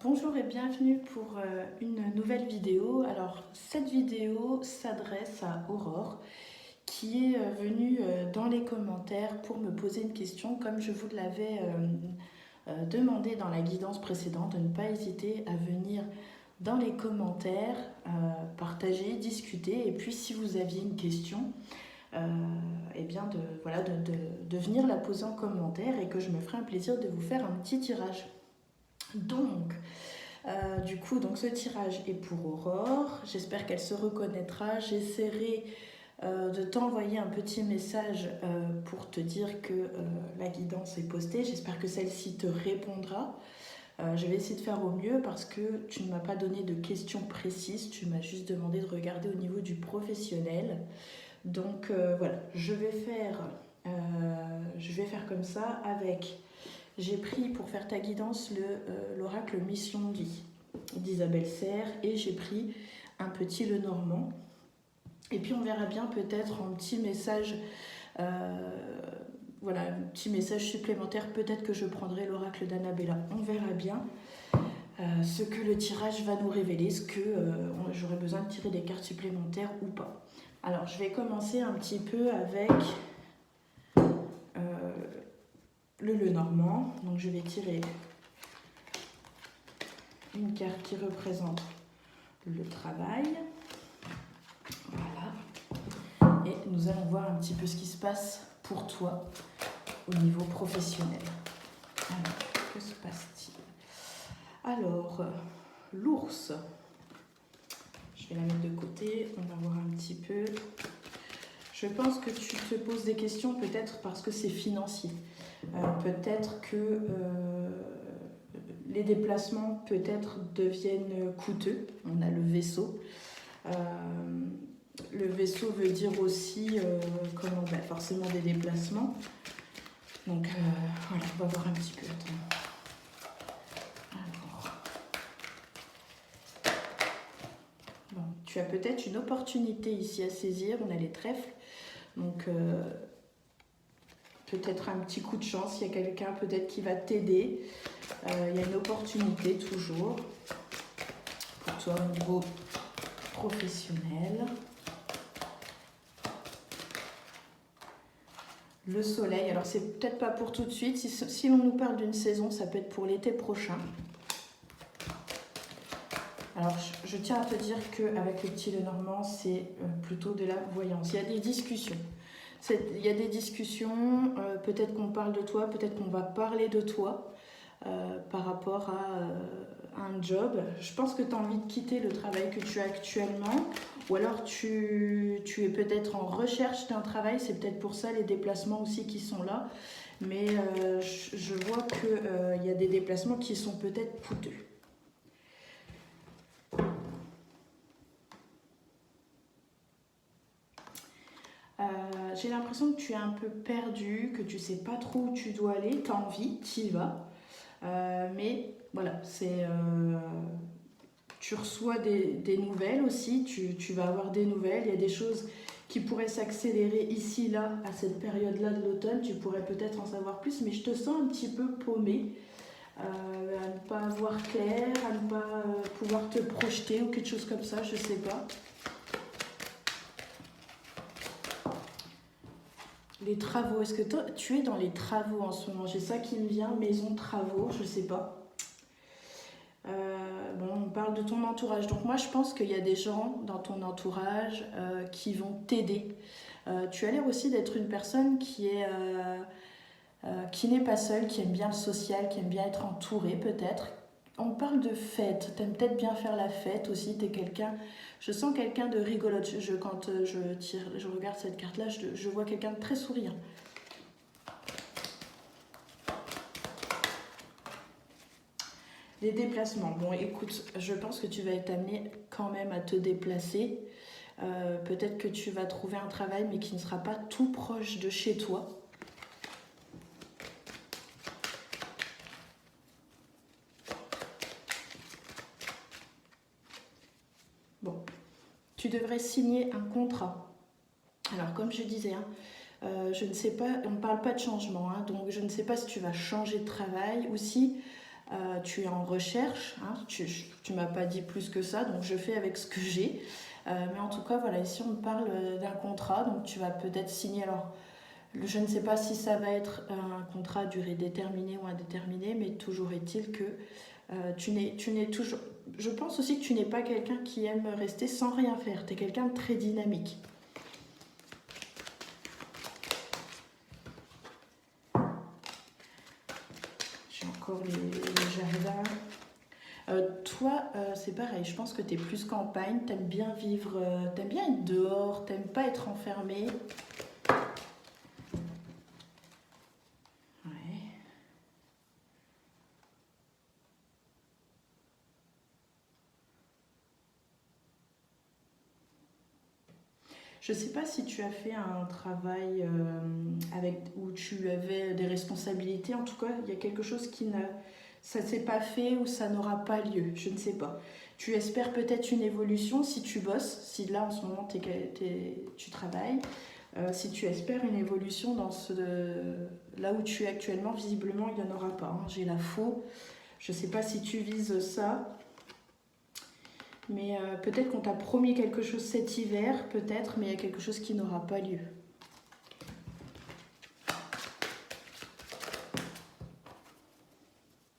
Bonjour et bienvenue pour une nouvelle vidéo. Alors cette vidéo s'adresse à Aurore qui est venue dans les commentaires pour me poser une question comme je vous l'avais demandé dans la guidance précédente, de ne pas hésiter à venir dans les commentaires, partager, discuter et puis si vous aviez une question, eh bien de venir la poser en commentaire et que je me ferai un plaisir de vous faire un petit tirage. Donc, donc ce tirage est pour Aurore. J'espère qu'elle se reconnaîtra. J'essaierai de t'envoyer un petit message pour te dire que la guidance est postée. J'espère que celle-ci te répondra. Je vais essayer de faire au mieux parce que tu ne m'as pas donné de questions précises. Tu m'as juste demandé de regarder au niveau du professionnel. Donc voilà, je vais faire comme ça avec... J'ai pris pour faire ta guidance l'oracle Mission de vie d'Isabelle Serre et j'ai pris un petit Lenormand. Et puis on verra bien peut-être un petit message, un petit message supplémentaire. Peut-être que je prendrai l'oracle d'Annabella. On verra bien ce que le tirage va nous révéler, ce que j'aurai besoin de tirer des cartes supplémentaires ou pas. Alors je vais commencer un petit peu avec le Lenormand. Donc je vais tirer une carte qui représente le travail. Voilà. Et nous allons voir un petit peu ce qui se passe pour toi au niveau professionnel. Alors, que se passe-t-il? Alors, l'ours. Je vais la mettre de côté. On va voir un petit peu. Je pense que tu te poses des questions peut-être parce que c'est financier. Peut-être que les déplacements peut-être deviennent coûteux. On a le vaisseau. Le vaisseau veut dire aussi forcément des déplacements. Donc voilà, on va voir un petit peu. Alors. Bon, tu as peut-être une opportunité ici à saisir. On a les trèfles. Donc peut-être un petit coup de chance. Il y a quelqu'un peut-être qui va t'aider. Il y a une opportunité toujours pour toi au niveau professionnel. Le soleil, alors c'est peut-être pas pour tout de suite. Si on nous parle d'une saison, ça peut être pour l'été prochain. Alors je tiens à te dire qu'avec le petit Lenormand, c'est plutôt de la voyance. Il y a des discussions. Peut-être qu'on parle de toi, peut-être qu'on va parler de toi par rapport à un job. Je pense que tu as envie de quitter le travail que tu as actuellement. Ou alors tu es peut-être en recherche d'un travail, c'est peut-être pour ça les déplacements aussi qui sont là. Mais je vois qu'il y a des déplacements qui sont peut-être coûteux. J'ai l'impression que tu es un peu perdu, que tu ne sais pas trop où tu dois aller, tu as envie, tu y vas. Mais voilà, tu reçois des nouvelles aussi, tu vas avoir des nouvelles, il y a des choses qui pourraient s'accélérer ici, là, à cette période-là de l'automne, tu pourrais peut-être en savoir plus, mais je te sens un petit peu paumée, à ne pas voir clair, à ne pas pouvoir te projeter ou quelque chose comme ça, je sais pas. Les travaux, est-ce que toi, tu es dans les travaux en ce moment? J'ai ça qui me vient, maison, travaux, je sais pas. On parle de ton entourage. Donc moi, je pense qu'il y a des gens dans ton entourage qui vont t'aider. Tu as l'air aussi d'être une personne qui n'est pas seule, qui aime bien le social, qui aime bien être entourée peut-être. On parle de fête. Tu aimes peut-être bien faire la fête aussi. T'es quelqu'un... Je sens quelqu'un de rigolote. Quand je regarde cette carte-là, je vois quelqu'un de très souriant. Les déplacements. Bon, écoute, je pense que tu vas être amené quand même à te déplacer. Peut-être que tu vas trouver un travail, mais qui ne sera pas tout proche de chez toi. Bon, tu devrais signer un contrat. Alors, comme je disais, je ne sais pas, on ne parle pas de changement, donc je ne sais pas si tu vas changer de travail ou si tu es en recherche, hein, tu m'as pas dit plus que ça, donc je fais avec ce que j'ai. Mais en tout cas, voilà, ici on me parle d'un contrat, donc tu vas peut-être signer. Alors, je ne sais pas si ça va être un contrat à durée déterminée ou indéterminée, mais toujours est-il que tu n'es toujours. Je pense aussi que tu n'es pas quelqu'un qui aime rester sans rien faire. Tu es quelqu'un de très dynamique. J'ai encore les jardins. Toi, c'est pareil, je pense que tu es plus campagne, t'aimes bien vivre, t'aimes bien être dehors, t'aimes pas être enfermé. Ouais. Je sais pas si tu as fait un travail où tu avais des responsabilités, en tout cas, il y a quelque chose qui ne ça s'est pas fait ou ça n'aura pas lieu, je ne sais pas. Tu espères peut-être une évolution si tu bosses, si là en ce moment tu travailles. Si tu espères une évolution là où tu es actuellement, visiblement il n'y en aura pas, hein. J'ai la faux. Je ne sais pas si tu vises ça, mais peut-être qu'on t'a promis quelque chose cet hiver, peut-être, mais il y a quelque chose qui n'aura pas lieu.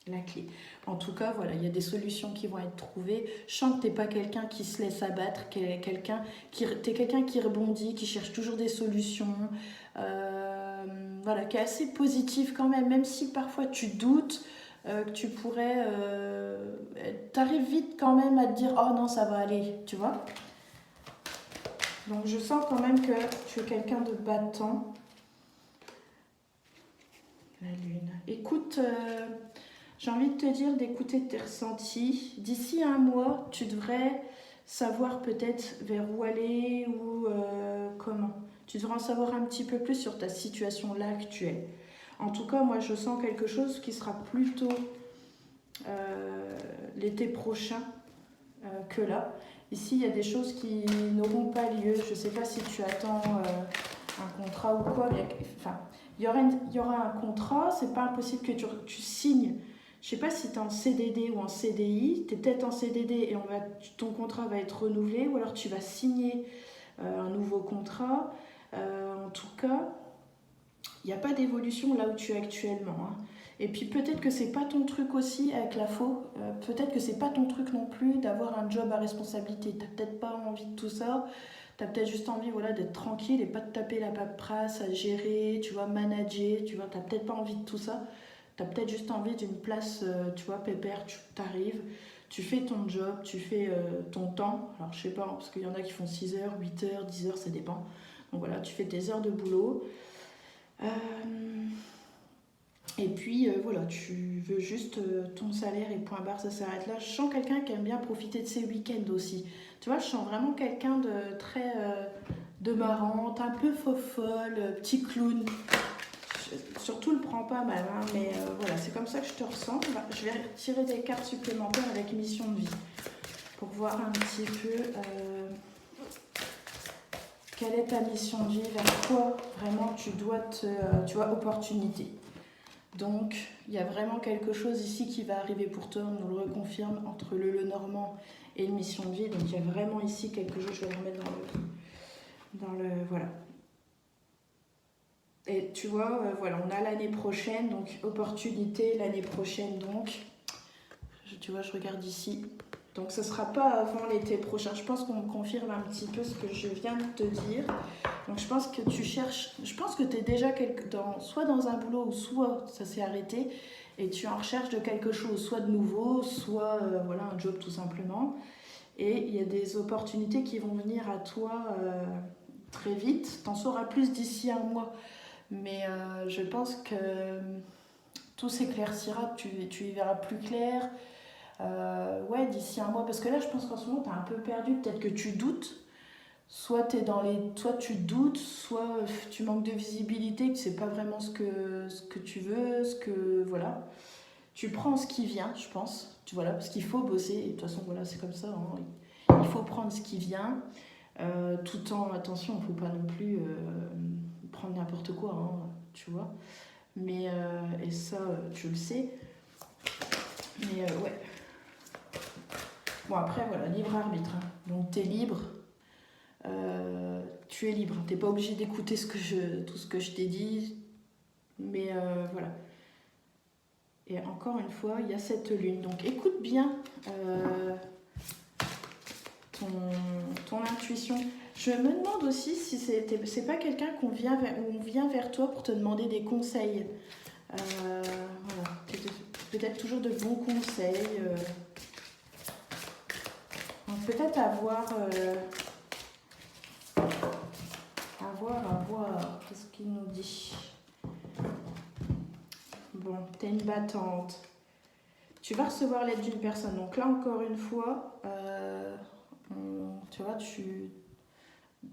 La clé. En tout cas, voilà, il y a des solutions qui vont être trouvées. Je sens que tu n'es pas quelqu'un qui se laisse abattre, tu es quelqu'un qui rebondit, qui cherche toujours des solutions, voilà, qui est assez positif quand même si parfois tu doutes, que tu pourrais... t'arrives vite quand même à te dire « Oh non, ça va aller », tu vois. Donc je sens quand même que tu es quelqu'un de battant. La lune. Écoute... j'ai envie de te dire d'écouter tes ressentis. D'ici un mois, tu devrais savoir peut-être vers où aller ou comment. Tu devrais en savoir un petit peu plus sur ta situation là actuelle. En tout cas, moi, je sens quelque chose qui sera plutôt l'été prochain que là. Ici, il y a des choses qui n'auront pas lieu. Je ne sais pas si tu attends un contrat ou quoi. Mais, enfin, il y aura un contrat. C'est pas impossible que tu signes. Je sais pas si tu es en CDD ou en CDI, tu es peut-être en CDD et ton contrat va être renouvelé, ou alors tu vas signer un nouveau contrat. En tout cas, il n'y a pas d'évolution là où tu es actuellement, hein. Et puis peut-être que c'est pas ton truc aussi avec la faux, peut-être que c'est pas ton truc non plus d'avoir un job à responsabilité. Tu n'as peut-être pas envie de tout ça, tu as peut-être juste envie, voilà, d'être tranquille et pas de taper la paperasse à gérer, tu vois, manager, tu vois, tu n'as peut-être pas envie de tout ça. Tu as peut-être juste envie d'une place, tu vois, pépère, tu arrives, tu fais ton job, tu fais ton temps. Alors, je sais pas, parce qu'il y en a qui font 6 heures, 8 heures, 10 heures, ça dépend. Donc voilà, tu fais tes heures de boulot. Et puis, voilà, tu veux juste ton salaire et point barre, ça s'arrête là. Je sens quelqu'un qui aime bien profiter de ses week-ends aussi. Tu vois, je sens vraiment quelqu'un de très de marrante, un peu fofolle, petit clown. Surtout le prends pas mal, hein, mais voilà, c'est comme ça que je te ressens. Je vais tirer des cartes supplémentaires avec mission de vie pour voir un petit peu quelle est ta mission de vie, vers quoi vraiment tu dois tu vois, opportunité. Donc, il y a vraiment quelque chose ici qui va arriver pour toi, on nous le reconfirme, entre le Normand et une mission de vie. Donc, il y a vraiment ici quelque chose, je vais le remettre dans le voilà. Et tu vois, voilà, on a l'année prochaine, donc opportunité l'année prochaine, donc, tu vois, je regarde ici. Donc, ce ne sera pas avant l'été prochain. Je pense qu'on me confirme un petit peu ce que je viens de te dire. Donc, je pense que tu cherches, je pense que tu es déjà soit dans un boulot, ou soit ça s'est arrêté, et tu es en recherche de quelque chose, soit de nouveau, soit voilà, un job tout simplement. Et il y a des opportunités qui vont venir à toi très vite. Tu en sauras plus d'ici un mois. Mais je pense que tout s'éclaircira, tu y verras plus clair. Ouais, d'ici un mois, parce que là, je pense qu'en ce moment, tu es un peu perdu. Peut-être que tu doutes. Soit tu doutes, soit tu manques de visibilité, que tu sais pas vraiment ce que tu veux, voilà. Tu prends ce qui vient, je pense. Voilà, parce qu'il faut bosser. Et de toute façon, voilà, c'est comme ça, hein. Il faut prendre ce qui vient. Tout en, attention, il ne faut pas non plus prendre n'importe quoi, hein, tu vois. Mais, et ça, tu le sais. Mais ouais. Bon, après, voilà, libre arbitre. Hein. Donc, tu es libre. Tu es libre. Tu n'es pas obligé d'écouter tout ce que je t'ai dit. Mais voilà. Et encore une fois, il y a cette lune. Donc, écoute bien ton intuition. Je me demande aussi si c'est pas quelqu'un on vient vers toi pour te demander des conseils. Voilà. Peut-être toujours de bons conseils. Peut-être à voir. Qu'est-ce qu'il nous dit? Bon, t'es une battante. Tu vas recevoir l'aide d'une personne. Donc là, encore une fois, tu vois,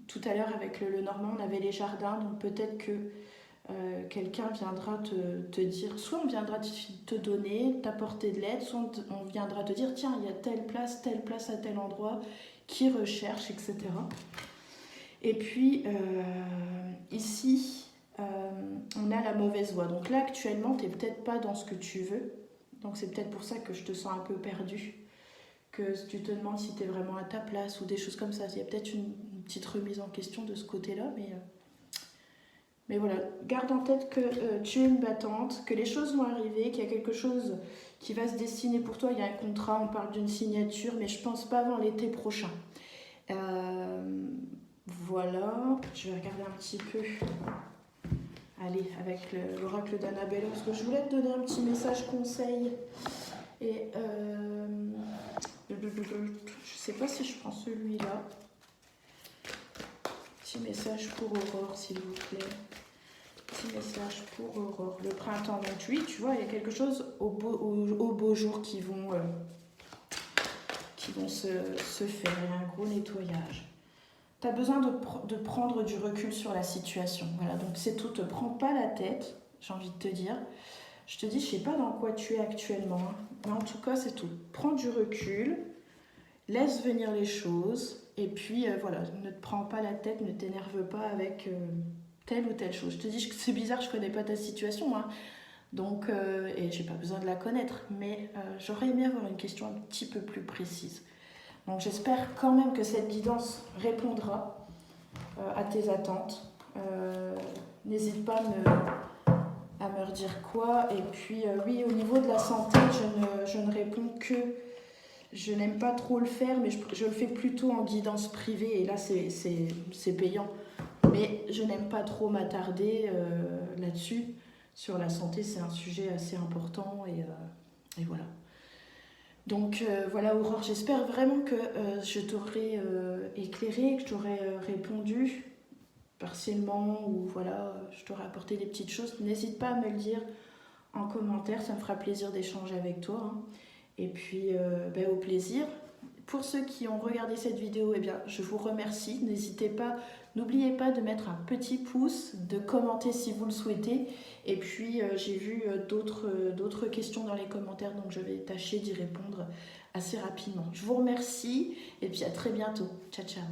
tout à l'heure avec le Normand, on avait les jardins. Donc peut-être que quelqu'un viendra te dire, soit on viendra te donner, t'apporter de l'aide, soit on viendra te dire, tiens, il y a telle place à tel endroit, qui recherche, etc. Et puis, ici, on a la mauvaise voie. Donc là, actuellement, tu n'es peut-être pas dans ce que tu veux. Donc c'est peut-être pour ça que je te sens un peu perdue. Que tu te demandes si tu es vraiment à ta place ou des choses comme ça. Il y a peut-être une petite remise en question de ce côté-là. Mais voilà, garde en tête que tu es une battante, que les choses vont arriver, qu'il y a quelque chose qui va se dessiner pour toi. Il y a un contrat, on parle d'une signature, mais je pense pas avant l'été prochain. Voilà, je vais regarder un petit peu. Allez, avec l'oracle d'Annabelle, parce que je voulais te donner un petit message conseil. Et je sais pas si je prends celui-là. Petit message pour Aurore, s'il vous plaît. Petit message pour Aurore. Le printemps, donc oui, tu vois, il y a quelque chose au beau jour qui vont se faire. Il y a un gros nettoyage. Tu as besoin de prendre du recul sur la situation. Voilà, donc c'est tout. Te prends pas la tête, j'ai envie de te dire. Je te dis, je sais pas dans quoi tu es actuellement, hein, mais en tout cas, c'est tout. Prends du recul, laisse venir les choses, et puis voilà, ne te prends pas la tête, ne t'énerve pas avec telle ou telle chose. Je te dis que c'est bizarre, je connais pas ta situation, hein, donc, et j'ai pas besoin de la connaître, mais j'aurais aimé avoir une question un petit peu plus précise. Donc j'espère quand même que cette guidance répondra à tes attentes. N'hésite pas à me redire quoi. Et puis oui, au niveau de la santé, je ne réponds que je n'aime pas trop le faire, mais je le fais plutôt en guidance privée. Et là, c'est payant. Mais je n'aime pas trop m'attarder là-dessus. Sur la santé, c'est un sujet assez important. Et voilà. Donc voilà Aurore, j'espère vraiment que je t'aurai éclairé, que je t'aurai répondu partiellement ou voilà, je t'aurai apporté des petites choses. N'hésite pas à me le dire en commentaire, ça me fera plaisir d'échanger avec toi. Hein. Et puis au plaisir. Pour ceux qui ont regardé cette vidéo, eh bien, je vous remercie. N'hésitez pas, n'oubliez pas de mettre un petit pouce, de commenter si vous le souhaitez. Et puis, j'ai vu d'autres questions dans les commentaires, donc je vais tâcher d'y répondre assez rapidement. Je vous remercie et puis à très bientôt. Ciao, ciao.